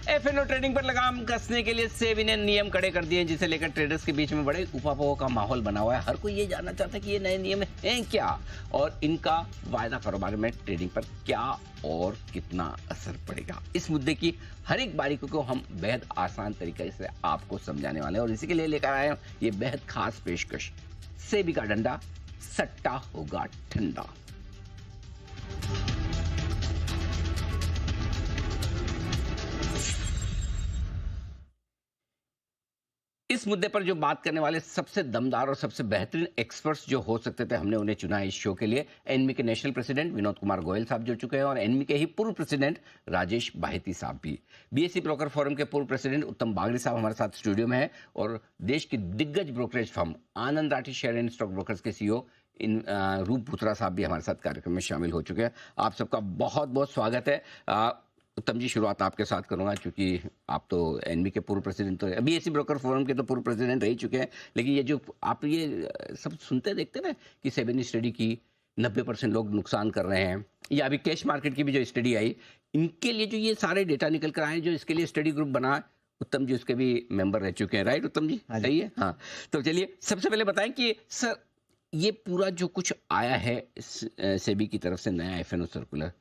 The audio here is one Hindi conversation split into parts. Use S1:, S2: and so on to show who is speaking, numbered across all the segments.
S1: एफएनओ ट्रेडिंग पर लगाम कसने के लिए सेबी ने नियम कड़े कर दिए हैं, जिसे लेकर ट्रेडर्स के बीच में बड़े उफाफों का माहौल बना हुआ है। हर कोई ये जानना चाहता है कि ये नए नियम हैं क्या और इनका वायदा कारोबार में ट्रेडिंग पर क्या और कितना असर पड़ेगा। इस मुद्दे की हर एक बारीकी को हम बेहद आसान तरीके से आपको समझाने वाले हैं और इसी के लिए लेकर आए हैं ये बेहद खास पेशकश। सेबी का डंडा, सट्टा होगा ठंडा। इस मुद्दे पर जो बात करने वाले सबसे दमदार और सबसे बेहतरीन एक्सपर्ट्स जो हो सकते थे, हमने उन्हें चुना इस शो के लिए। एनमी के नेशनल प्रेसिडेंट विनोद कुमार गोयल साहब जुड़ चुके हैं और एनमी के ही पूर्व प्रेसिडेंट राजेश बाहेती साहब भी। बीएसई ब्रोकर फोरम के पूर्व प्रेसिडेंट उत्तम बागड़ी साहब हमारे साथ स्टूडियो में है और देश की दिग्गज brokerage firm Anand Rathi share and stock brokers के सीईओ रूप पुत्रा साहब भी हमारे साथ कार्यक्रम में शामिल हो चुके हैं। आप सबका बहुत बहुत स्वागत है। उत्तम जी, शुरुआत आपके साथ करूंगा क्योंकि आप तो एनबी के पूर्व प्रेसिडेंट, तो बीएसई ब्रोकर फोरम के तो पूर्व प्रेसिडेंट रह ही चुके हैं। लेकिन ये जो आप ये सब सुनते देखते ना कि सेबी ने स्टडी की 90% लोग नुकसान कर रहे हैं, या अभी कैश मार्केट की भी जो स्टडी आई, इनके लिए जो ये सारे डेटा निकल कर आए, जो इसके लिए स्टडी ग्रुप बना, उत्तम जी उसके भी मेंबर रह चुके हैं, राइट उत्तम जी? सही है। हाँ, तो चलिए सबसे पहले बताएं कि सर ये पूरा जो कुछ आया है सेबी की तरफ से नया एफएनओ सर्कुलर,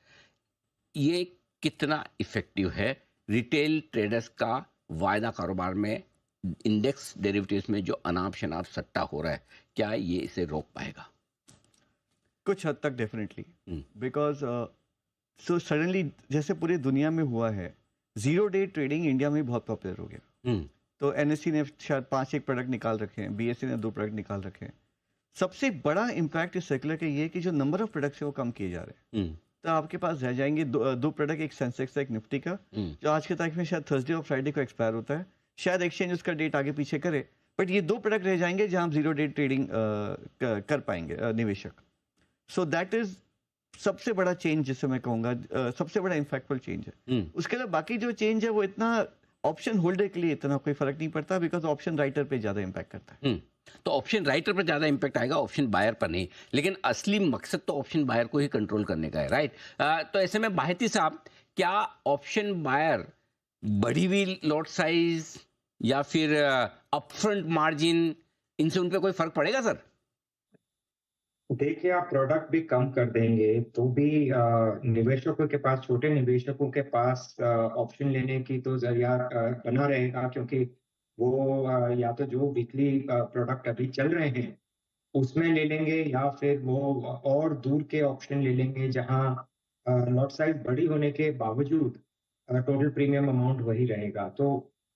S1: ये कितना इफेक्टिव है रिटेल ट्रेडर्स का वायदा कारोबार में, इंडेक्स डेरिवेटिव्स में जो अनाप शनाप सट्टा हो रहा है, क्या ये इसे रोक पाएगा?
S2: कुछ हद तक डेफिनेटली, बिकॉज सो सडनली जैसे पूरी दुनिया में हुआ है, जीरो डे ट्रेडिंग इंडिया में बहुत पॉपुलर हो गया। तो एनएससी ने शायद 5 प्रोडक्ट निकाल रखे हैं, बीएसई ने 2 प्रोडक्ट निकाल रखे हैं। सबसे बड़ा इम्पैक्ट इस सर्कुलर का ये है कि जो नंबर ऑफ प्रोडक्ट्स है वो कम किए जा रहे हैं। तो आपके पास रह जाएंगे दो प्रोडक्ट, एक सेंसेक्स एक निफ्टी का, जो आज के तारीख में शायद थर्सडे और फ्राइडे को एक्सपायर होता है। शायद एक्सचेंज उसका डेट आगे पीछे करे, बट ये 2 प्रोडक्ट रह जाएंगे जहां हम जीरो डे ट्रेडिंग कर पाएंगे निवेशक। सो दैट इज सबसे बड़ा चेंज, जिसे मैं कहूँगा सबसे बड़ा इम्पैक्टफुल चेंज है। उसके अलावा बाकी जो चेंज है वो इतना ऑप्शन होल्डर के लिए इतना कोई फर्क नहीं पड़ता, बिकॉज ऑप्शन राइटर पे ज्यादा इम्पैक्ट करता है।
S1: तो ऑप्शन राइटर पर ज्यादा इंपैक्ट आएगा, ऑप्शन बायर पर नहीं। लेकिन असली मकसद तो ऑप्शन बायर को ही कंट्रोल करने का है, राइट? तो ऐसे में बाहेती साहब, क्या ऑप्शन बायर बढ़ी हुई लॉट साइज या फिर अपफ्रंट मार्जिन, इनसे उन पे कोई फर्क पड़ेगा सर?
S3: देखिए, आप प्रोडक्ट भी कम कर देंगे तो भी निवेशकों के पास, छोटे निवेशकों के पास ऑप्शन लेने की तो जरिया बना रहेगा, क्योंकि वो या तो जो वीकली प्रोडक्ट अभी चल रहे हैं उसमें ले लेंगे, या फिर वो और दूर के ऑप्शन ले लेंगे जहां लॉट साइज बड़ी होने के बावजूद टोटल प्रीमियम अमाउंट वही रहेगा। तो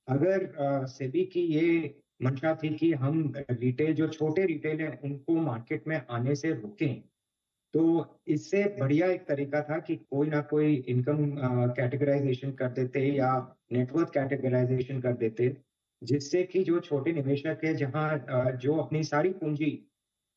S3: अगर सेबी की ये मंशा थी कि हम रिटेल, जो छोटे रिटेल है उनको मार्केट में आने से रोकें, तो इससे बढ़िया एक तरीका था कि कोई ना कोई इनकम कैटेगराइजेशन कर देते या नेटवर्थ कैटेगराइजेशन कर देते, जिससे कि जो छोटे निवेशक है, जहां जो अपनी सारी पूंजी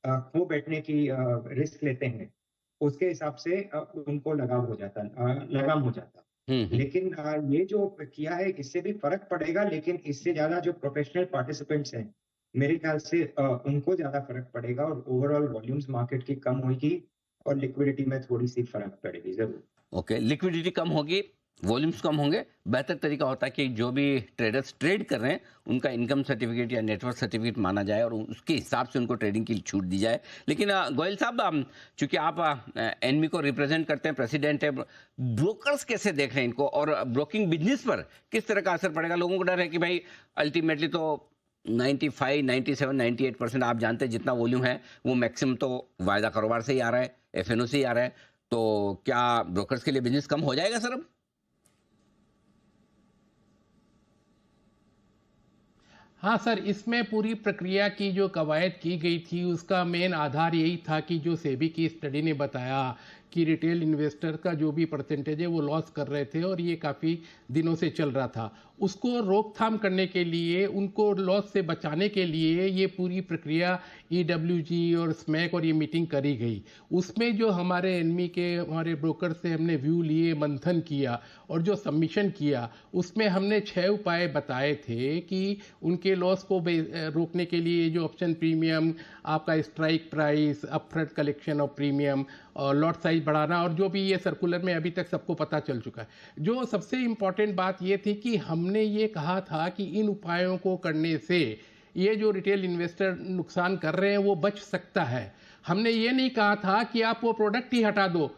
S3: खो बैठने की रिस्क लेते हैं, उसके हिसाब से उनको लगाम हो जाता। लेकिन ये जो किया है, इससे भी फर्क पड़ेगा, लेकिन इससे ज्यादा जो प्रोफेशनल पार्टिसिपेंट्स हैं, मेरे ख्याल से उनको ज्यादा फर्क पड़ेगा और ओवरऑल वॉल्यूम्स मार्केट की कम होगी और लिक्विडिटी में थोड़ी सी फर्क पड़ेगी जरूर।
S1: ओके, लिक्विडिटी कम होगी, वॉल्यूम्स कम होंगे। बेहतर तरीका होता है कि जो भी ट्रेडर्स ट्रेड कर रहे हैं उनका इनकम सर्टिफिकेट या नेटवर्क सर्टिफिकेट माना जाए और उसके हिसाब से उनको ट्रेडिंग की छूट दी जाए। लेकिन गोयल साहब, चूंकि आप एनमी को रिप्रेजेंट करते हैं, प्रेसिडेंट है, ब्रोकर्स कैसे देख रहे हैं इनको और ब्रोकिंग बिजनेस पर किस तरह का असर पड़ेगा? लोगों को डर है कि भाई अल्टीमेटली तो 95, 97, 98% आप जानते हैं जितना वॉल्यूम है वो मैक्सिमम तो वायदा कारोबार से ही आ रहा है, एफएनओ से ही आ रहा है। तो क्या ब्रोकर्स के लिए बिजनेस कम हो जाएगा सर अब?
S4: हाँ सर, इसमें पूरी प्रक्रिया की जो कवायद की गई थी उसका मेन आधार यही था कि जो सेबी की स्टडी ने बताया कि रिटेल इन्वेस्टर का जो भी परसेंटेज है वो लॉस कर रहे थे और ये काफ़ी दिनों से चल रहा था। उसको रोकथाम करने के लिए, उनको लॉस से बचाने के लिए ये पूरी प्रक्रिया ईडब्ल्यूजी और स्मैक और ये मीटिंग करी गई। उसमें जो हमारे एनमी के हमारे ब्रोकर से हमने व्यू लिए, मंथन किया और जो सबमिशन किया, उसमें हमने 6 उपाय बताए थे कि उनके लॉस को रोकने के लिए जो ऑप्शन प्रीमियम, आपका strike price, upfront collection of premium और लॉट साइज प्राइस बढ़ाना, और जो भी ये सर्कुलर में अभी तक सबको पता चल चुका है। जो सबसे इम्पॉर्टेंट बात ये थी कि हमने ये कहा था कि इन उपायों को करने से ये जो रिटेल इन्वेस्टर नुकसान कर रहे हैं वो बच सकता है। हमने ये नहीं कहा था कि आप वो प्रोडक्ट ही हटा दो।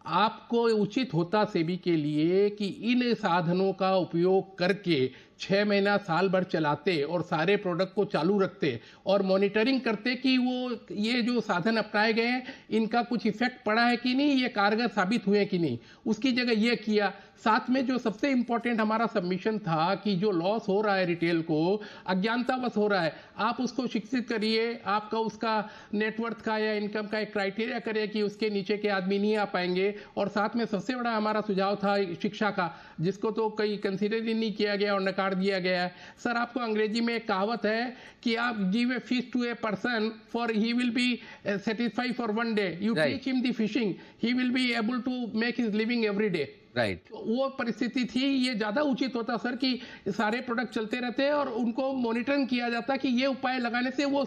S4: आपको उचित होता सेबी के लिए कि इन साधनों का उपयोग करके 6 महीना साल भर चलाते और सारे प्रोडक्ट को चालू रखते और मॉनिटरिंग करते कि वो ये जो साधन अपनाए गए हैं इनका कुछ इफेक्ट पड़ा है कि नहीं, ये कारगर साबित हुए कि नहीं। उसकी जगह ये किया। साथ में जो सबसे इंपॉर्टेंट हमारा सबमिशन था कि जो लॉस हो रहा है रिटेल को, अज्ञानतावश हो रहा है, आप उसको शिक्षित करिए, आपका उसका नेटवर्थ का या इनकम का एक क्राइटेरिया करिए कि उसके नीचे के आदमी नहीं आ पाएंगे। और साथ में सबसे बड़ा हमारा सुझाव था शिक्षा का, जिसको तो कहीं कंसीडर ही नहीं किया गया और नकार दिया गया है। सर, आपको अंग्रेजी में एक कहावत है कि आप give a fish to a person for he will be satisfied for one day, you teach him the fishing, he will be able to make his living every day.
S1: Right,
S4: वो परिस्थिति थी। ये ज्यादा उचित होता सर कि सारे प्रोडक्ट चलते रहते हैं और उनको मॉनिटरिंग किया जाता कि ये उपाय लगाने से वो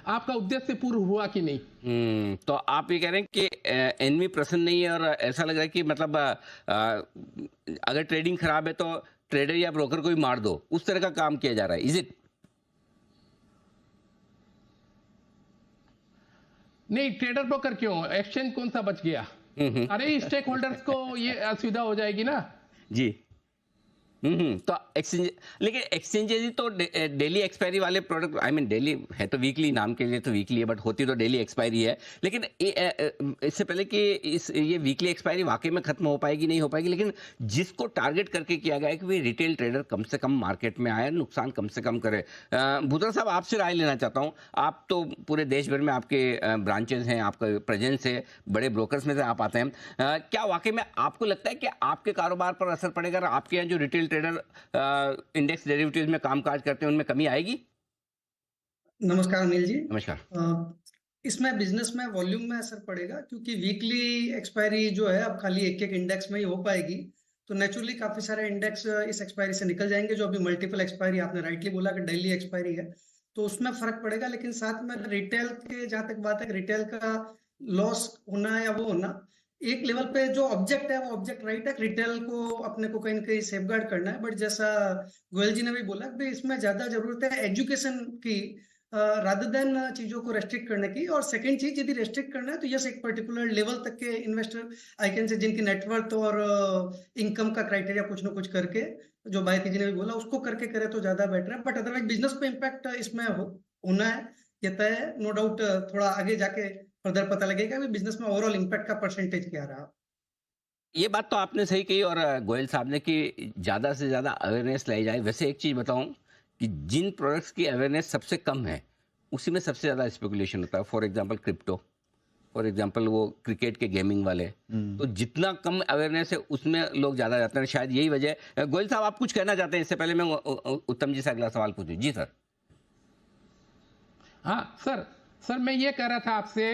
S4: आपका उद्देश्य पूर्ण हुआ कि नहीं।
S1: तो आप ये कह रहे हैं कि एनमी प्रसन्न नहीं है और ऐसा लग रहा है कि मतलब अगर ट्रेडिंग खराब है तो ट्रेडर या ब्रोकर को ही मार दो, उस तरह का काम किया जा रहा है। Is it?
S4: नहीं, ट्रेडर ब्रोकर क्यों, एक्सचेंज कौन सा बच गया? अरे स्टेक होल्डर्स को ये असुविधा हो जाएगी ना
S1: जी। तो एक्सचेंज, लेकिन एक्सचेंजेस तो डेली एक्सपायरी वाले प्रोडक्ट, आई मीन डेली है तो वीकली, नाम के लिए तो वीकली है, बट होती तो डेली एक्सपायरी है। लेकिन इससे पहले कि ये वीकली एक्सपायरी वाकई में खत्म हो पाएगी नहीं हो पाएगी, लेकिन जिसको टारगेट करके किया गया है कि वे रिटेल ट्रेडर कम से कम मार्केट में आए, नुकसान कम से कम करे। भूतरा साहब, आपसे राय लेना चाहता हूँ। आप तो पूरे देश भर में आपके ब्रांचेस हैं, आपका प्रेजेंस है, बड़े ब्रोकर्स में से आप आते हैं। क्या वाकई में आपको लगता है कि आपके कारोबार पर असर पड़ेगा और आपके यहाँ जो रिटेल ट्रेडर इंडेक्स डेरिवेटिव्स में कामकाज करते हैं उनमें कमी आएगी?
S5: नमस्कार अनिल जी।
S1: नमस्कार।
S5: इसमें बिजनेस में वॉल्यूम में असर पड़ेगा, क्योंकि वीकली एक्सपायरी जो है अब खाली एक एक इंडेक्स में ही हो पाएगी, तो नेचुरली काफी सारे इंडेक्स इस एक्सपायरी से निकल जाएंगे। जो अभी मल्टीपल एक्सपायरी, आपने राइटली बोला कि डेली एक्सपायरी है, तो उसमें फर्क पड़ेगा। लेकिन साथ में रिटेल के, जहां तक बात है रिटेल का लॉस होना या वो होना, एक लेवल पे जो ऑब्जेक्ट है वो ऑब्जेक्ट राइट है, रिटेल को अपने को कहीं ना कहीं सेफगार्ड करना है। बट जैसा गोयल जी ने भी बोला कि इसमें ज्यादा जरूरत है एजुकेशन की, रादर देन चीजों को रेस्ट्रिक्ट करने की। और सेकंड चीज, यदि रेस्ट्रिक्ट करना है तो यस, एक पर्टिकुलर लेवल तक के इन्वेस्टर आई कैन से, जिनकी नेटवर्थ और इनकम का क्राइटेरिया कुछ ना कुछ करके, जो बायती जी ने भी बोला, उसको करके करे तो ज्यादा बेटर है। बट अदरवाइज बिजनेस पे इम्पैक्ट इसमें होना है, ये तय है। नो डाउट थोड़ा आगे जाके फर्दर पता लगेगा कि बिजनेस में ओवरऑल इम्पैक्ट का परसेंटेज क्या रहा।
S1: ये बात तो आपने सही कही, और गोयल साहब ने कि ज़्यादा से ज़्यादा अवेयरनेस लाई जाए। वैसे एक चीज़ बताऊं कि जिन प्रोडक्ट्स की अवेयरनेस सबसे कम है उसी में सबसे ज़्यादा स्पेकुलेशन होता है। For example crypto, for example वो क्रिकेट के गेमिंग वाले, तो जितना कम अवेयरनेस है उसमें लोग ज़्यादा जाते हैं। शायद यही वजह है। गोयल साहब, आप कुछ कहना चाहते हैं? इससे पहले मैं उत्तम जी से अगला सवाल पूछूं। जी सर।
S4: हाँ सर, मैं ये कह रहा था आपसे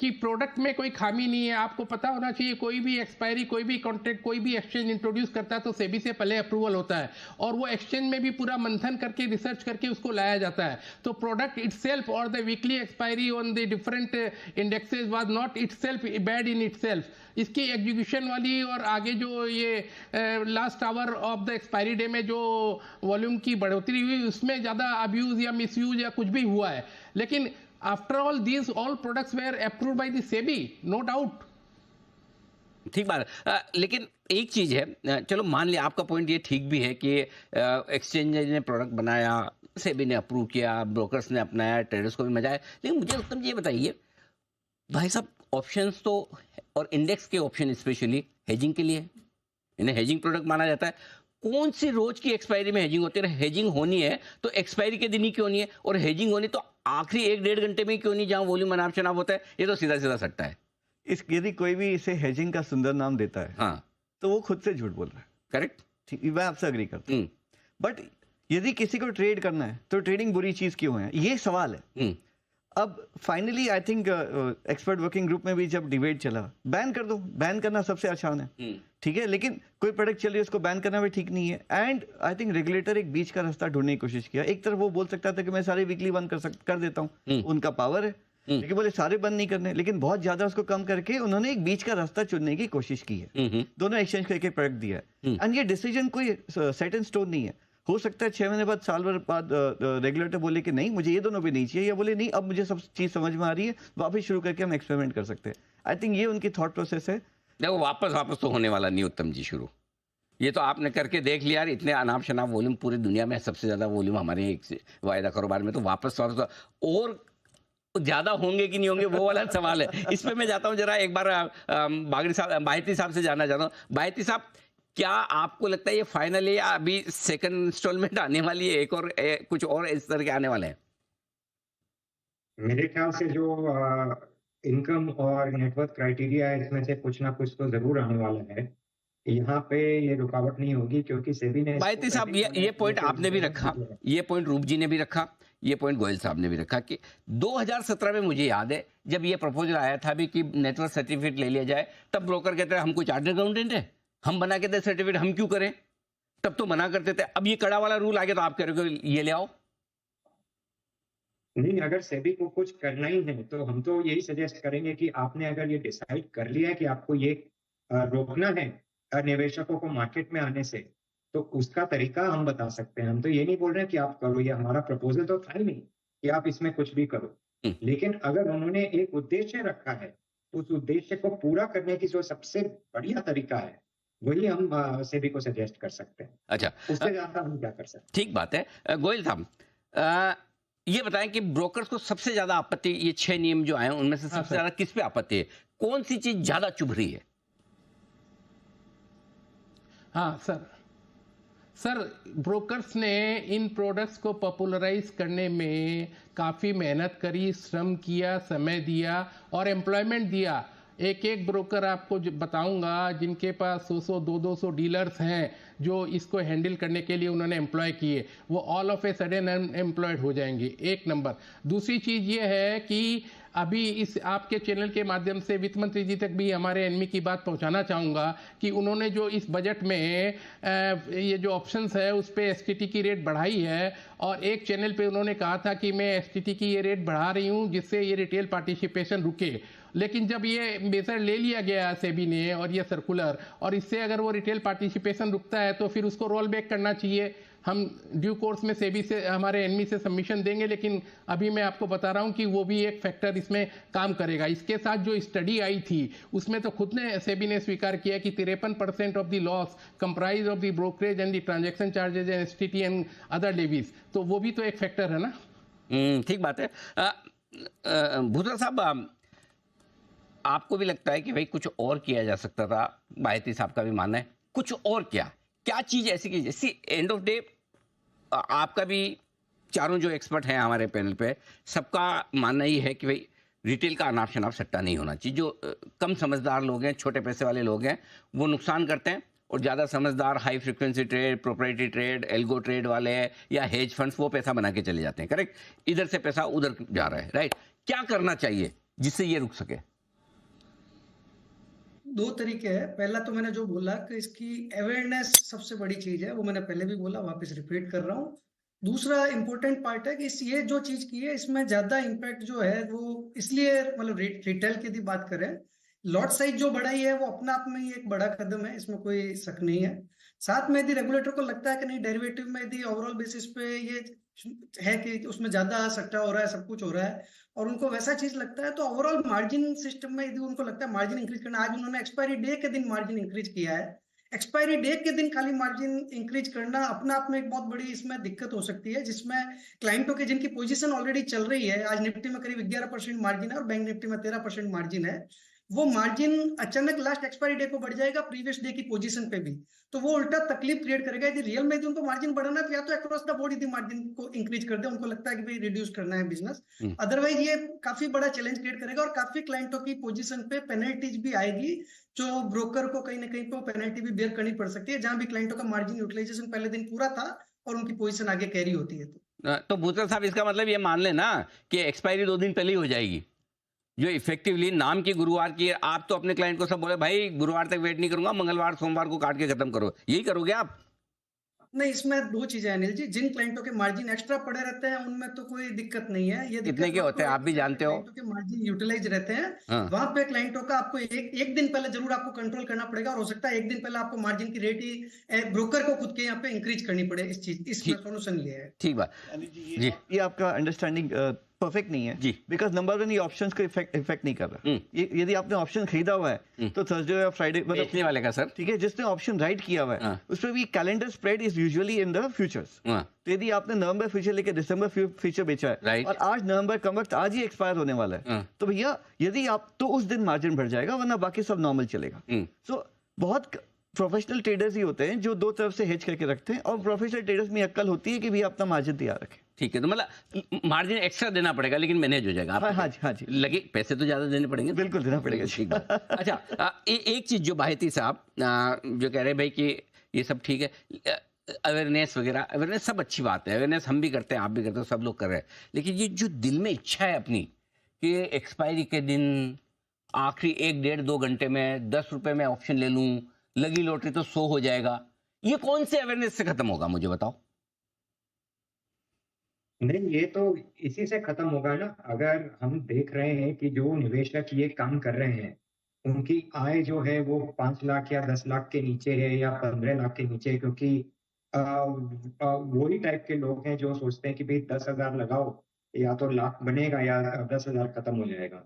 S4: कि प्रोडक्ट में कोई खामी नहीं है। आपको पता होना चाहिए, कोई भी एक्सपायरी, कोई भी कॉन्ट्रैक्ट, कोई भी एक्सचेंज इंट्रोड्यूस करता है तो सेबी से पहले अप्रूवल होता है, और वो एक्सचेंज में भी पूरा मंथन करके, रिसर्च करके उसको लाया जाता है। तो प्रोडक्ट इटसेल्फ और the weekly expiry on the different indexes was not itself bad in itself. इसकी एग्जीक्यूशन वाली और आगे जो ये last hour of the expiry day में जो वॉल्यूम की बढ़ोतरी हुई, उसमें ज़्यादा अब्यूज या मिसयूज या कुछ भी हुआ है। लेकिन after all these all products were approved by the SEBI, no doubt.
S1: ठीक बात है। लेकिन एक चीज है, चलो मान लिया आपका पॉइंट ये ठीक भी है कि एक्सचेंज ने प्रोडक्ट बनाया, सेबी ने अप्रूव किया, ब्रोकर्स ने अपनाया, ट्रेडर्स को भी मजा आया। लेकिन मुझे उत्तम जी ये बताइए, भाई साहब, ऑप्शंस तो और इंडेक्स के ऑप्शन स्पेशली हेजिंग के लिए, इन्हें हेजिंग प्रोडक्ट माना जाता है। कौन सी रोज की एक्सपायरी में हेजिंग होती है? हेजिंग होनी है तो एक्सपायरी के दिन ही क्यों नहीं है, और हेजिंग होनी तो आखिरी 1-1.5 घंटे में क्यों नहीं, जहां वॉल्यूम अनाप शनाप होता है? ये तो सीधा सीधा सट्टा है।
S2: यदि कोई भी इसे हेजिंग का सुंदर नाम देता है,
S1: हाँ,
S2: तो वो खुद से झूठ बोल रहा है।
S1: करेक्ट,
S2: ठीक, मैं आपसे अग्री करता हूँ। बट यदि किसी को ट्रेड करना है तो ट्रेडिंग बुरी चीज क्यों है, ये सवाल है। अब finally I think expert working group में भी जब डिबेट चला, बैन कर दो, बैन करना सबसे आसान है, ठीक है। लेकिन कोई प्रोडक्ट चल रही है उसको बैन करना भी ठीक नहीं है। एंड आई थिंक रेगुलेटर एक बीच का रास्ता ढूंढने की कोशिश किया। एक तरफ वो बोल सकता था कि मैं सारे वीकली वन कर देता हूँ, उनका पावर है। लेकिन बोले सारे बंद नहीं करने, लेकिन बहुत ज्यादा उसको कम करके उन्होंने एक बीच का रास्ता चुनने की कोशिश की है। दोनों एक्सचेंज करके प्रोडक्ट दिया है, एंड ये डिसीजन कोई सेट इन स्टोन नहीं है। हो सकता है 6 महीने बाद, साल भर बाद रेगुलेटर बोले कि नहीं मुझे ये दोनों भी नहीं चाहिए, या बोले नहीं अब मुझे सब चीज समझ में आ रही है, वापस शुरू करके हम एक्सपेरिमेंट कर सकते हैं। आई थिंक ये उनकी थॉट प्रोसेस है।
S1: देखो वापस तो होने वाला नहीं उत्तम जी शुरू, ये तो आपने करके देख लिया यार, इतने अनाप शनाप वॉल्यूम पूरी दुनिया में सबसे ज्यादा वॉल्यूम हमारे एक वायदा कारोबार में, तो वापस और ज्यादा होंगे कि नहीं होंगे वो वाला सवाल है। इस पे मैं जाता हूँ जरा एक बार बागड़ी साहब, बायती साहब से जानना चाहता हूँ। बायती साहब, क्या आपको लगता है ये फाइनल है या अभी सेकंड इंस्टॉलमेंट आने वाली है, एक और कुछ और इस तरह के आने वाले हैं?
S3: मेरे ख्याल से जो इनकम और नेटवर्थ क्राइटेरिया है, इसमें से कुछ ना कुछ तो जरूर आने वाला है। यहाँ पे ये रुकावट नहीं होगी, क्योंकि सेबी ने
S1: बायती साहब ये पॉइंट आपने भी रखा, ये पॉइंट रूप जी ने भी रखा, ये पॉइंट गोयल साहब ने भी रखा कि 2017 में मुझे याद है जब ये प्रपोजल आया था भी कि नेटवर्क सर्टिफिकेट ले लिया जाए, तब ब्रोकर कहते हैं हम कोई चार्टर्ड अकाउंटेंट है, हम बना के दे सर्टिफिकेट, हम क्यों करें, तब तो मना करते थे। अब ये कड़ा वाला रूल आ गया तो आप कह रहे हो ये ले आओ।
S3: नहीं, अगर सेबी को कुछ करना ही है तो हम तो यही सजेस्ट करेंगे कि आपने अगर ये डिसाइड कर लिया है कि आपको ये रोकना है निवेशकों को मार्केट में आने से, तो उसका तरीका हम बता सकते हैं। हम तो ये नहीं बोल रहे हैं कि आप करो, ये हमारा प्रपोजल तो था ही नहीं कि आप इसमें कुछ भी करो, लेकिन अगर उन्होंने एक उद्देश्य रखा है, उस उद्देश्य को पूरा करने की जो सबसे बढ़िया तरीका है वही हम सेबी को सजेस्ट कर सकते हैं।
S1: अच्छा,
S3: उससे ज्यादा हम क्या कर सकते हैं?
S1: ठीक बात है। गोयल साहब, ये बताएं कि ब्रोकर्स को सबसे ज्यादा आपत्ति, ये 6 नियम जो आए उनमें से सबसे ज्यादा किस पे आपत्ति है, कौन सी चीज ज्यादा चुभ रही है?
S4: हाँ सर, ब्रोकर्स ने इन प्रोडक्ट्स को पॉपुलराइज करने में काफ़ी मेहनत करी, श्रम किया, समय दिया और एम्प्लॉयमेंट दिया। एक ब्रोकर आपको बताऊंगा जिनके पास 100 200 डीलर्स हैं जो इसको हैंडल करने के लिए उन्होंने एम्प्लॉय किए, वो all of a sudden unemployed हो जाएंगे, एक नंबर। दूसरी चीज़ ये है कि अभी इस आपके चैनल के माध्यम से वित्त मंत्री जी तक भी हमारे एनमी की बात पहुंचाना चाहूँगा कि उन्होंने जो इस बजट में ये जो ऑप्शंस है उस पर एसटीटी की रेट बढ़ाई है, और एक चैनल पे उन्होंने कहा था कि मैं एसटीटी की ये रेट बढ़ा रही हूँ जिससे ये रिटेल पार्टिसिपेशन रुके। लेकिन जब ये मेजर ले लिया गया सेबी ने और ये सर्कुलर, और इससे अगर वो रिटेल पार्टिसिपेशन रुकता है तो फिर उसको रोल बैक करना चाहिए। हम ड्यू कोर्स में सेबी से, हमारे एनमी से सबमिशन देंगे, लेकिन अभी मैं आपको बता रहा हूं कि वो भी एक फैक्टर इसमें काम करेगा। इसके साथ जो स्टडी आई थी उसमें तो खुद ने सेबी ने स्वीकार किया कि 53% of the loss comprise of the brokerage and the transaction charges and STT and other levies, तो वो भी तो एक फैक्टर है ना।
S1: ठीक बात है। भूतरा साहब, आपको भी लगता है कि भाई कुछ और किया जा सकता था? बायती साहब का भी मानना है कुछ और क्या चीज ऐसी की, जैसी एंड ऑफ डे आपका भी, चारों जो एक्सपर्ट हैं हमारे पैनल पे, सबका मानना ही है कि भाई रिटेल का अनाप शनाप सट्टा नहीं होना चाहिए। जो कम समझदार लोग हैं, छोटे पैसे वाले लोग हैं, वो नुकसान करते हैं, और ज़्यादा समझदार high frequency trade, proprietary trade, algo trade वाले या हेज फंड्स वो पैसा बना के चले जाते हैं। करेक्ट, इधर से पैसा उधर जा रहा है। राइट, क्या करना चाहिए जिससे ये रुक सके?
S5: 2 तरीके हैं। पहला तो मैंने जो बोला कि इसकी अवेयरनेस सबसे बड़ी चीज है, वो मैंने पहले भी बोला, वापस रिपीट कर रहा हूँ। दूसरा इंपॉर्टेंट पार्ट है कि ये जो चीज की है इसमें ज्यादा इम्पैक्ट जो है वो इसलिए, मतलब रिटेल की यदि बात करें, लॉट साइज जो बढ़ाई है वो अपना आप में ही एक बड़ा कदम है, इसमें कोई शक नहीं है। साथ में यदि रेगुलेटर को लगता है कि नहीं, डेरिवेटिव में यदि ओवरऑल बेसिस पे ये है कि उसमें ज्यादा सट्टा हो रहा है, सब कुछ हो रहा है, और उनको वैसा चीज लगता है, तो ओवरऑल मार्जिन सिस्टम में यदि उनको लगता है मार्जिन इंक्रीज करना, आज उन्होंने एक्सपायरी डे के दिन मार्जिन इंक्रीज किया है, एक्सपायरी डे के दिन खाली मार्जिन इंक्रीज करना अपना आप में एक बहुत बड़ी इसमें दिक्कत हो सकती है, जिसमें क्लाइंटों के जिनकी पोजीशन ऑलरेडी चल रही है, आज निफ्टी में करीब 11% मार्जिन है और बैंक निफ्टी में 13% मार्जिन है, वो मार्जिन अचानक लास्ट एक्सपायरी डे को बढ़ जाएगा प्रीवियस डे की पोजीशन पे भी, तो वो उल्टा तकलीफ क्रिएट करेगा। यदि रियल में यदि उनको मार्जिन बढ़ाना है, या तो अक्रॉस द बोर्ड यदि मार्जिन को इंक्रीज कर दे, उनको लगता है कि भाई रिड्यूस करना है बिजनेस, अदरवाइज ये काफी बड़ा चैलेंज क्रिएट करेगा और काफी क्लाइंटों की पोजीशन पे पेनल्टीज भी आएगी, जो ब्रोकर को कहीं ना कहीं पे पेनल्टी भी बेयर करनी पड़ सकती है, जहां भी क्लाइंटों का मार्जिन यूटिलाइजेशन पहले दिन पूरा था और उनकी पोजीशन आगे कैरी होती है।
S1: तो भूतरा साहब, इसका मतलब ये मान लेना कि एक्सपायरी 2 दिन पहले ही हो जाएगी, जो इफेक्टिवली नाम की गुरुवार की। आप तो अपने क्लाइंट को सब बोले भाई गुरुवार तक वेट नहीं करूंगा, मंगलवार सोमवार को काट के खत्म करो, यही करोगे आप?
S5: नहीं, इसमें दो चीजें हैं अनिल जी। जिन क्लाइंटों के मार्जिन एक्स्ट्रा पड़े रहते हैं उनमें तो कोई दिक्कत नहीं है। ये
S1: कितने
S5: दिक्कत
S1: के होते
S5: आपको
S1: हैं आप भी
S5: एक
S1: जानते हो?
S5: क्लाइंटों के मार्जिन यूटिलाइज रहते हैं,
S1: हाँ
S5: वहां पे क्लाइंटों का आपको एक दिन पहले जरूर आपको कंट्रोल करना पड़ेगा, और हो सकता है एक दिन पहले आपको मार्जिन की रेट ही ब्रोकर को खुद के यहाँ पे इंक्रीज करनी पड़े। इसमें
S1: ठीक
S5: सोल्यूशन ये है।
S1: ठीक बात
S2: यानी जी
S1: जी
S2: ये आपका अंडरस्टैंडिंग परफेक्ट नहीं है
S1: जी।
S2: बिकॉज नंबर वन ये ऑप्शंस को इफेक्ट नहीं कर रहा। ये यदि आपने ऑप्शन खरीदा हुआ है तो थर्सडे या फ्राइडे मतलब
S1: बेचने वाले का सर।
S2: ठीक है, जिसने ऑप्शन राइट किया हुआ है
S1: हाँ।
S2: उसमें भी calendar spread is usually in the futures.
S1: हाँ
S2: तो यदि आपने नवंबर फ्यूचर लेके दिसंबर फ्यूचर बेचा है
S1: Right.
S2: और आज नवंबर का वक्त आज ही एक्सपायर होने वाला है
S1: हाँ।
S2: तो भैया यदि आप तो उस दिन मार्जिन बढ़ जाएगा, वरना बाकी सब नॉर्मल चलेगा। सो बहुत प्रोफेशनल ट्रेडर्स ही होते हैं जो दो तरफ से हेज करके रखते हैं, और प्रोफेशनल ट्रेडर्स में अक्ल होती है कि भैया अपना मार्जिन तैयार रखें।
S1: ठीक है, तो मतलब मार्जिन एक्स्ट्रा देना पड़ेगा लेकिन मैनेज हो जाएगा।
S2: हाँ हाँ जी, हाँ जी,
S1: लगे पैसे तो ज्यादा देने पड़ेंगे।
S2: बिल्कुल देना पड़ेगा जी।
S1: ठीक बात। अच्छा एक चीज जो बाहिती साहब जो कह रहे हैं भाई कि ये सब ठीक है, अवेयरनेस वगैरह, अवेयरनेस सब अच्छी बात है, अवेयरनेस हम भी करते हैं, आप भी करते हो, सब लोग कर रहे हैं, लेकिन ये जो दिल में इच्छा है अपनी कि एक्सपायरी के दिन आखिरी 1-1.5-2 घंटे में 10 रुपए में ऑप्शन ले लूं, लगी लॉटरी तो 100 हो जाएगा, ये कौन से अवेयरनेस से खत्म होगा मुझे बताओ?
S3: नहीं, ये तो इसी से खत्म होगा ना। अगर हम देख रहे हैं कि जो निवेशक ये काम कर रहे हैं उनकी आय जो है वो 5 लाख या 10 लाख के नीचे है या 15 लाख के नीचे है, क्योंकि वही टाइप के लोग हैं जो सोचते हैं कि भाई 10,000 लगाओ, या तो लाख बनेगा या 10,000 खत्म हो जाएगा।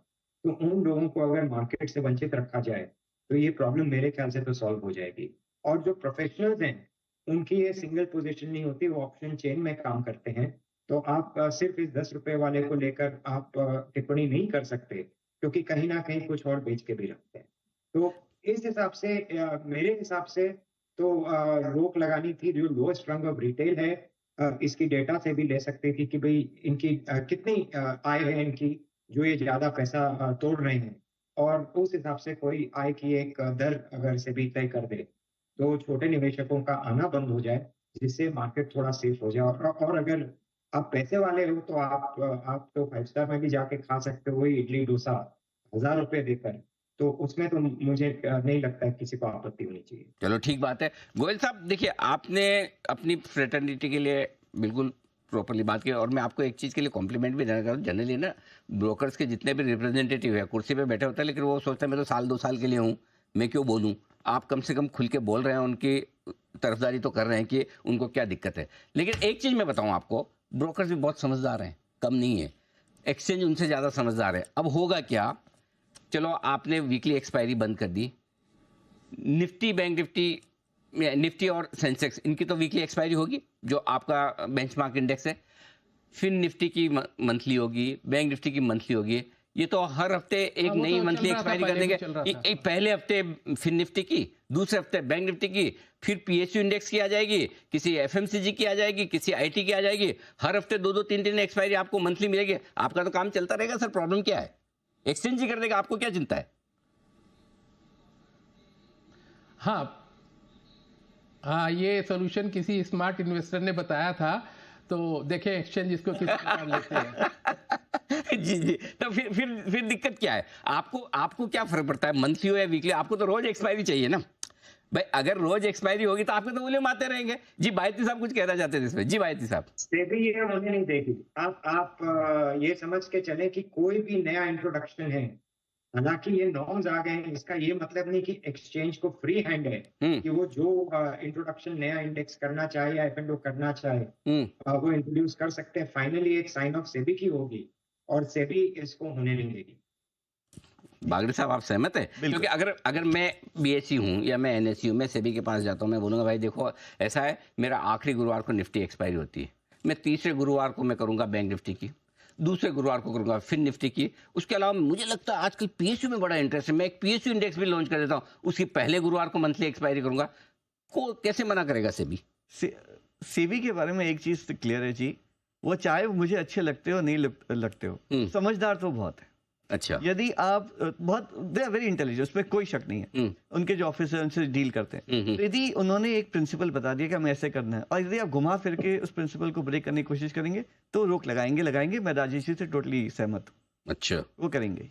S3: तो उन लोगों को अगर मार्केट से वंचित रखा जाए तो ये प्रॉब्लम मेरे ख्याल से तो सॉल्व हो जाएगी। और जो प्रोफेशनल्स हैं उनकी ये सिंगल पोजीशन नहीं होती, वो ऑप्शन चेन में काम करते हैं। तो आप सिर्फ इस 10 रुपए वाले को लेकर आप टिप्पणी नहीं कर सकते, क्योंकि कहीं ना कहीं कुछ और बेच के भी रखते हैं। तो इस हिसाब से मेरे हिसाब से तो रोक लगानी थी। जो लोएस्ट रंग ऑफ रिटेल है इसकी डेटा से भी ले सकती थी कि भाई इनकी कितनी आय है इनकी, जो ये ज्यादा पैसा तोड़ रहे हैं, और उस हिसाब से कोई आय की एक दर अगर से भी तय कर दे तो छोटे निवेशकों का आना बंद हो जाए, जिससे मार्केट थोड़ा सेफ हो जाए। और अगर आप पैसे वाले हो तो आप तो 5 स्टार में भी जाके खा सकते हो वही इडली डोसा 1000 रुपए देकर। तो उसमें तो मुझे नहीं लगता है किसी को आपत्ति होनी चाहिए।
S1: चलो ठीक बात है। गोयल साहब देखिए, आपने अपनी फ्रेटर्निटी के लिए बिल्कुल प्रॉपरली बात की, और मैं आपको एक चीज़ के लिए कॉम्प्लीमेंट भी देना चाहूँ। जनरली ना ब्रोकर्स के जितने भी रिप्रेजेंटेटिव है कुर्सी पे बैठे होते हैं, लेकिन वो सोचते हैं मैं तो 1-2 साल के लिए हूँ, मैं क्यों बोलूँ। आप कम से कम खुल के बोल रहे हैं, उनकी तरफदारी तो कर रहे हैं कि उनको क्या दिक्कत है। लेकिन एक चीज़ मैं बताऊँ आपको, ब्रोकर्स भी बहुत समझदार हैं, कम नहीं है, एक्सचेंज उनसे ज़्यादा समझदार है। अब होगा क्या, चलो आपने वीकली एक्सपायरी बंद कर दी, निफ्टी, बैंक निफ्टी और सेंसेक्स इनकी तो वीकली एक्सपायरी होगी, जो आपका बेंचमार्क इंडेक्स है। फिर निफ्टी की मंथली होगी, बैंक निफ्टी की मंथली होगी। ये तो हर हफ्ते एक
S4: वो
S1: नई
S4: तो
S1: मंथली
S4: चल रहा था,
S1: एक्सपायरी कर
S4: पहले भी
S1: देंगे।
S4: चल रहा था।
S1: पहले हफ्ते फिर निफ्टी की, दूसरे हफ्ते बैंक निफ्टी की, फिर पीएसयू इंडेक्स की आ जाएगी, किसी एफएमसीजी की आ जाएगी, किसी आईटी की आ जाएगी। हर हफ्ते 2-2, 3-3 एक्सपायरी आपको मंथली मिलेगी। आपका तो काम चलता रहेगा सर, प्रॉब्लम क्या है? एक्सचेंज ही कर देगा, आपको क्या चिंता है?
S4: हाँ, ये सोल्यूशन किसी स्मार्ट इन्वेस्टर ने बताया था, तो देखें एक्सचेंज इसको किस प्रकार लेते हैं।
S1: जी जी, तो फिर दिक्कत क्या है? आपको क्या फर्क पड़ता है मंथली हो या वीकली? आपको तो रोज एक्सपायरी चाहिए ना भाई। अगर रोज एक्सपायरी होगी तो आपके तो वॉल्यूम आते रहेंगे। जी बायती साहब कुछ कहना चाहते थे इसमें। जी बायती साहब।
S3: सेबी ये होने नहीं देगी। आप ये समझ के चले कि कोई भी नया इंट्रोडक्शन है, हालांकि ये नॉर्म्स आ गए हैं, इसका ये मतलब नहीं कि एक्सचेंज को फ्री हैंड है कि वो जो इंट्रोडक्शन नया इंडेक्स करना चाहे या एफएनओ करना चाहे वो इंट्रोड्यूस कर सकते हैं। फाइनली एक साइन ऑफ सेबी की होगी और सेबी इसको होने नहीं देगी।
S1: बागड़ी साहब आप सहमत है? क्योंकि अगर मैं बीएससी हूँ या मैं एनएससी हूँ, मैं सेबी के पास जाता हूँ, मैं बोलूँगा भाई देखो ऐसा है, मेरा आखिरी गुरुवार को निफ्टी एक्सपायरी होती है, मैं तीसरे गुरुवार को मैं करूँगा बैंक निफ्टी की, दूसरे गुरुवार को करूँगा फिर निफ्टी की। उसके अलावा मुझे लगता है आजकल पीएसयू में बड़ा इंटरेस्ट है, मैं एक पीएसयू इंडेक्स भी लॉन्च कर देता हूँ, उसकी पहले गुरुवार को मंथली एक्सपायरी करूँगा। को कैसे मना करेगा सेबी?
S2: सेबी के बारे में एक चीज क्लियर है जी, वो चाहे मुझे अच्छे लगते हो नहीं लगते हो, समझदार तो बहुत है।
S1: अच्छा,
S2: यदि आप बहुत दे आर वेरी इंटेलिजेंट, उसमें कोई शक नहीं है। उनके जो ऑफिसर उनसे डील करते हैं, तो यदि उन्होंने एक प्रिंसिपल बता दिया कि हमें ऐसे करना है, और यदि आप घुमा फिर के उस प्रिंसिपल को ब्रेक करने की कोशिश करेंगे तो रोक लगाएंगे। मैं राजेश जी से टोटली सहमत हूँ।
S1: अच्छा,
S2: वो करेंगे।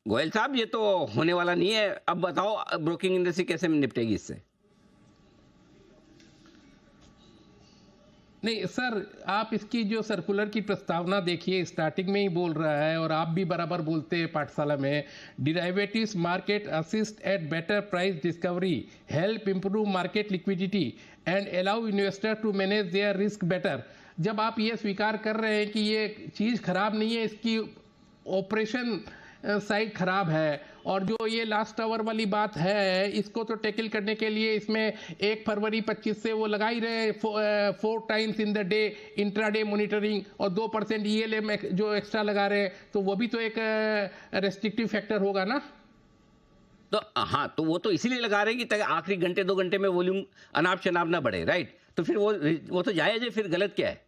S1: गोयल साहब ये तो होने वाला नहीं है। अब बताओ ब्रोकिंग इंडस्ट्री कैसे निपटेगी इससे?
S4: नहीं सर, आप इसकी जो सर्कुलर की प्रस्तावना देखिए, स्टार्टिंग में ही बोल रहा है और आप भी बराबर बोलते हैं पाठशाला में, derivatives market assist at better price discovery, help improve market liquidity and allow investor to manage their risk better. जब आप ये स्वीकार कर रहे हैं कि ये चीज़ खराब नहीं है, इसकी ऑपरेशन साइड खराब है, और जो ये लास्ट आवर वाली बात है इसको तो टैकल करने के लिए इसमें 1 फरवरी 25 से वो लगा ही रहे 4 times in the day intraday monitoring, और 2% ELM जो एक्स्ट्रा लगा रहे हैं, तो वो भी तो एक रेस्ट्रिक्टिव फैक्टर होगा ना।
S1: तो हाँ, तो वो तो इसीलिए लगा रहे हैं कि ताकि आखिरी घंटे 2 घंटे में वॉल्यूम अनाप शनाप ना बढ़े, राइट? तो फिर वो तो जायज है, फिर गलत क्या है?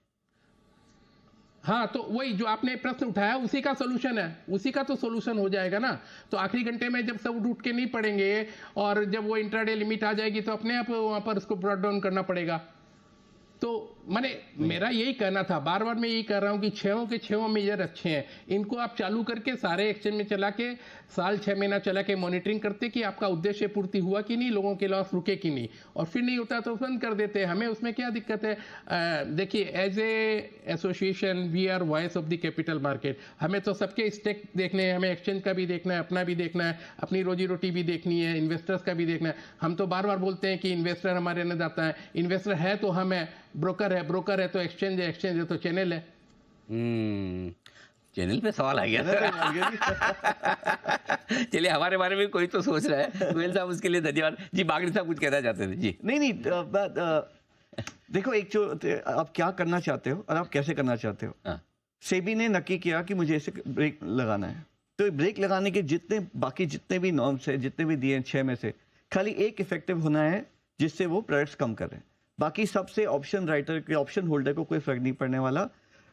S4: हाँ, तो वही जो आपने प्रश्न उठाया उसी का सोल्यूशन है, उसी का तो सोल्यूशन हो जाएगा ना। तो आखिरी घंटे में जब सब उठ के नहीं पड़ेंगे और जब वो इंट्राडे लिमिट आ जाएगी तो अपने आप वहां पर उसको ब्रॉड डाउन करना पड़ेगा। तो माने मेरा यही कहना था, बार बार मैं यही कह रहा हूँ कि 6 के 6 मेजर अच्छे हैं, इनको आप चालू करके सारे एक्सचेंज में चला के साल 6 महीना चला के मॉनिटरिंग करते कि आपका उद्देश्य पूर्ति हुआ कि नहीं, लोगों के लॉस रुके कि नहीं, और फिर नहीं होता तो बंद कर देते। हमें उसमें क्या दिक्कत है? देखिए, as a association we are voice of the capital market. हमें तो सबके स्टेक देखने हैं, हमें एक्सचेंज का भी देखना है, अपना भी देखना है, अपनी रोजी रोटी भी देखनी है, इन्वेस्टर्स का भी देखना है। हम तो बार बार बोलते हैं कि इन्वेस्टर हमारे अन्नदाता है, इन्वेस्टर है तो हम है, ब्रोकर है तो एक्सचेंज है, एक्सचेंज है तो चैनल है।
S1: चैनल पे सवाल आ गया। चलिए, हमारे बारे में कोई तो सोच रहा है। गोयल साहब, उसके लिए धन्यवाद जी। बागड़ी साहब कुछ कहना चाहते थे जी।
S2: नहीं, देखो, एक जो आप क्या करना चाहते हो और आप कैसे करना चाहते हो। सेबी ने नक्की किया कि मुझे इसे ब्रेक लगाना है, तो ब्रेक लगाने के जितने भी नॉर्म्स है, जितने भी दिए 6 में से खाली एक इफेक्टिव होना है जिससे वो प्राइस कम कर रहे हैं। बाकी सबसे ऑप्शन राइटर के, ऑप्शन होल्डर को कोई फर्क नहीं पड़ने वाला।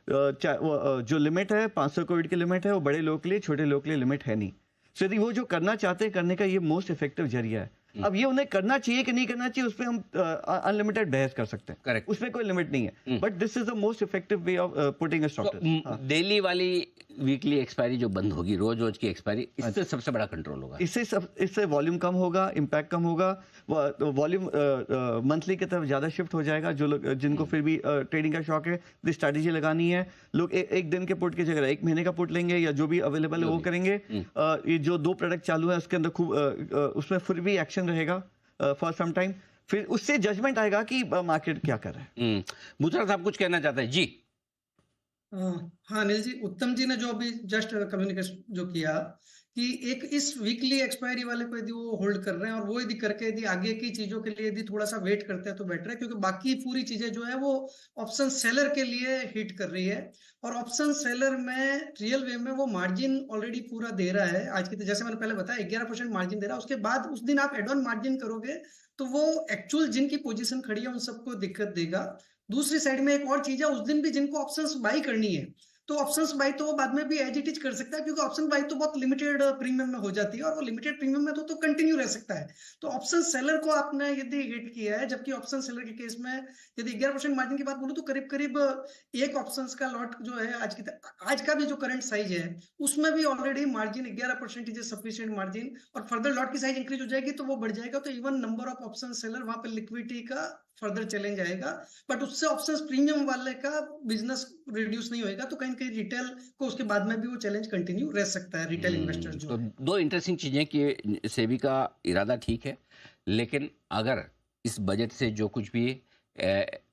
S2: जो लिमिट है 500 करोड़ की लिमिट है, वो बड़े लोगों के लिए, छोटे लोगों के लिए लिमिट है नहीं। सो यदि वो जो करना चाहते हैं करने का ये मोस्ट इफेक्टिव जरिया है। अब ये उन्हें करना चाहिए कि नहीं करना चाहिए, उस पर हम अनलिमिटेड बहस कर सकते हैं।
S1: करेक्ट,
S2: उसमें कोई लिमिट नहीं है, but this is the most effective way of putting a stop.
S1: Daily वाली वीकली एक्सपायरी जो बंद होगी, रोज की एक्सपायरी, इससे सबसे बड़ा कंट्रोल होगा।
S2: इससे वॉल्यूम कम होगा, इम्पैक्ट कम होगा, वॉल्यूम मंथली की तरफ ज्यादा शिफ्ट हो जाएगा। जो लोग, जिनको फिर भी ट्रेडिंग का शौक है, स्ट्रैटेजी लगानी है, लोग एक दिन के पुट की जगह 1 महीने का पुट लेंगे, या जो भी अवेलेबल है वो करेंगे। ये जो 2 प्रोडक्ट चालू है उसके अंदर खूब उसमें फिर भी एक्शन रहेगा फॉर सम टाइम, फिर उससे जजमेंट आएगा कि मार्केट क्या कर रहा है।
S1: बुथरा साहब कुछ कहना चाहते हैं जी।
S5: हाँ अनिल जी, उत्तम जी ने जो अभी जस्ट कम्युनिकेशन जो किया कि एक इस वीकली एक्सपायरी वाले को यदि वो होल्ड कर रहे हैं और वो यदि करके यदि आगे की चीजों के लिए यदि थोड़ा सा वेट करते हैं तो बेटर है, क्योंकि बाकी पूरी चीजें जो है वो ऑप्शन सेलर के लिए हिट कर रही है, और ऑप्शन सेलर में रियल वे में वो मार्जिन ऑलरेडी पूरा दे रहा है। आज की, जैसे मैंने पहले बताया, 11% मार्जिन दे रहा है। उसके बाद उस दिन आप एड ऑन मार्जिन करोगे तो वो एक्चुअल जिनकी पोजीशन खड़ी है उन सबको दिक्कत देगा। दूसरी साइड में एक और चीज है, उस दिन भी जिनको ऑप्शंस बाई करनी है तो ऑप्शंस बाई तो वो बाद में भी एज इट इज कर सकता है, क्योंकि ऑप्शन बाई तो बहुत लिमिटेड प्रीमियम में हो जाती है, और वो लिमिटेड प्रीमियम में तो कंटिन्यू रह सकता है। तो ऑप्शन सेलर को आपने यदि हिट किया है, जबकि ऑप्शन सेलर के केस में यदि 11% मार्जिन की बात बोलूं तो करीब करीब एक ऑप्शंस का लॉट जो है आज का भी जो करंट साइज है उसमें भी already margin 11% is sufficient margin, और फर्दर लॉट की साइज इंक्रीज हो जाएगी तो वो बढ़ जाएगा। तो even number of option seller, वहां पर लिक्विडिटी का फर्दर चैलेंज आएगा, बट उससे ऑप्शंस प्रीमियम वाले का बिजनेस रिड्यूस नहीं होएगा, तो कहीं ना कहीं रिटेल को उसके बाद में भी वो चैलेंज कंटिन्यू रह सकता है, रिटेल इन्वेस्टर जो।
S1: तो 2 इंटरेस्टिंग चीजें कि सेबी का इरादा ठीक है, लेकिन अगर इस बजट से जो कुछ भी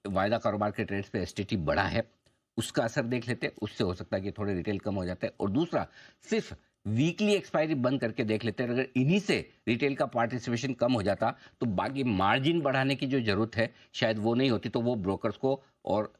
S1: वायदा कारोबार के ट्रेड्स पे एसटीटी बढ़ा है उसका असर देख लेते हैं, उससे हो सकता है कि थोड़े रिटेल कम हो जाते हैं। और दूसरा, सिर्फ वीकली एक्सपायरी बंद करके देख लेते हैं, अगर इन्हीं से रिटेल का पार्टिसिपेशन कम हो जाता तो बाकी मार्जिन बढ़ाने की जो जरूरत है शायद वो नहीं होती, तो वो ब्रोकर्स को और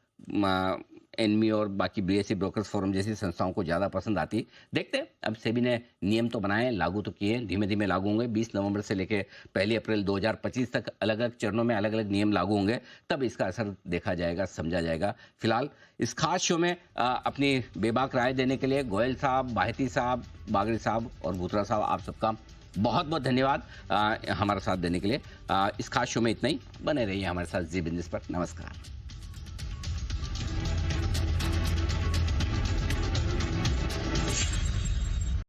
S1: एनमी और बाकी बीएसई ब्रोकर्स फोरम जैसी संस्थाओं को ज़्यादा पसंद आती। देखते हैं, अब सेबी ने नियम तो बनाए, लागू तो किए, धीमे धीमे लागू होंगे। 20 नवंबर से लेकर 1 अप्रैल 2025 तक अलग अलग चरणों में अलग अलग नियम लागू होंगे, तब इसका असर देखा जाएगा, समझा जाएगा। फिलहाल इस खास शो में अपनी बेबाक राय देने के लिए गोयल साहब, बाहेती साहब, बागड़ी साहब और बुथरा साहब, आप सबका बहुत बहुत धन्यवाद हमारा साथ देने के लिए। इस खास शो में इतना ही। बने रहिए हमारे साथ जी बिजनेस पर। नमस्कार।